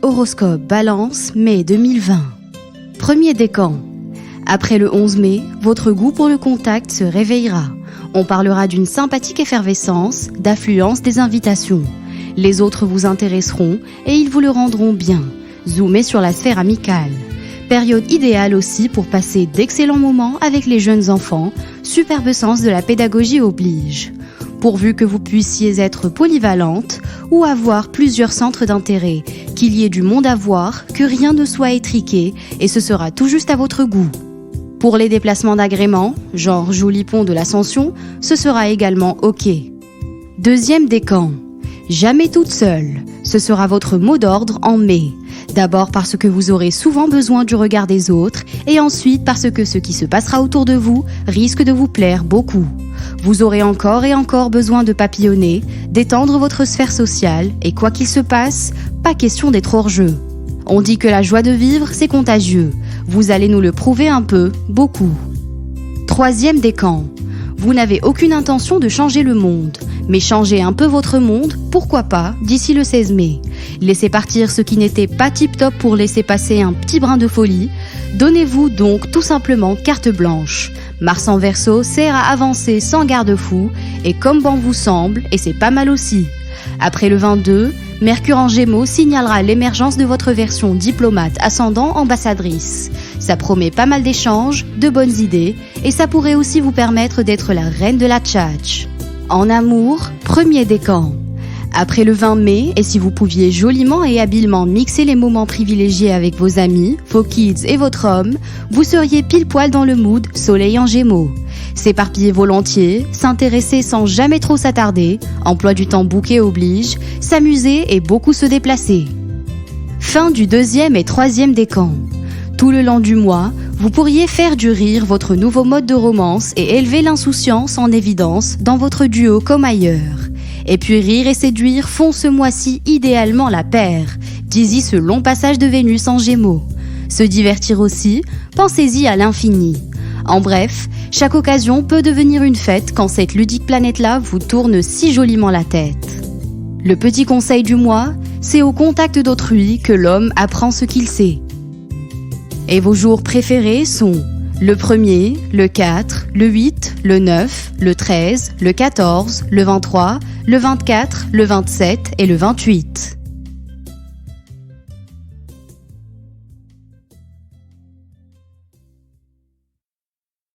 horoscope Balance, mai 2020. Premier décan. Après le 11 mai, votre goût pour le contact se réveillera. On parlera d'une sympathique effervescence, d'affluence des invitations. Les autres vous intéresseront et ils vous le rendront bien. Zoomez sur la sphère amicale. Période idéale aussi pour passer d'excellents moments avec les jeunes enfants. Superbe sens de la pédagogie oblige. Pourvu que vous puissiez être polyvalente ou avoir plusieurs centres d'intérêt, qu'il y ait du monde à voir, que rien ne soit étriqué et ce sera tout juste à votre goût. Pour les déplacements d'agrément, genre joli pont de l'Ascension, ce sera également OK. Deuxième décan. Jamais toute seule. Ce sera votre mot d'ordre en mai. D'abord parce que vous aurez souvent besoin du regard des autres et ensuite parce que ce qui se passera autour de vous risque de vous plaire beaucoup. Vous aurez encore et encore besoin de papillonner, d'étendre votre sphère sociale et quoi qu'il se passe, pas question d'être hors jeu. On dit que la joie de vivre, c'est contagieux. Vous allez nous le prouver un peu, beaucoup. Troisième décan. Vous n'avez aucune intention de changer le monde. Mais changez un peu votre monde, pourquoi pas, d'ici le 16 mai. Laissez partir ce qui n'était pas tip-top pour laisser passer un petit brin de folie. Donnez-vous donc tout simplement carte blanche. Mars en Verseau sert à avancer sans garde-fou et comme bon vous semble, et c'est pas mal aussi. Après le 22, Mercure en Gémeaux signalera l'émergence de votre version diplomate ascendant ambassadrice. Ça promet pas mal d'échanges, de bonnes idées et ça pourrait aussi vous permettre d'être la reine de la tchatch. En amour, premier décan. Après le 20 mai, et si vous pouviez joliment et habilement mixer les moments privilégiés avec vos amis, vos kids et votre homme, vous seriez pile poil dans le mood soleil en Gémeaux. S'éparpiller volontiers, s'intéresser sans jamais trop s'attarder, emploi du temps bouquet oblige, s'amuser et beaucoup se déplacer. Fin du deuxième et troisième décan. Tout le long du mois, vous pourriez faire du rire votre nouveau mode de romance et élever l'insouciance en évidence dans votre duo comme ailleurs. Et puis rire et séduire font ce mois-ci idéalement la paire, dit-y ce long passage de Vénus en Gémeaux. Se divertir aussi, pensez-y à l'infini. En bref, chaque occasion peut devenir une fête quand cette ludique planète-là vous tourne si joliment la tête. Le petit conseil du mois, c'est au contact d'autrui que l'homme apprend ce qu'il sait. Et vos jours préférés sont le 1er, le 4, le 8, le 9, le 13, le 14, le 23, le 24, le 27 et le 28.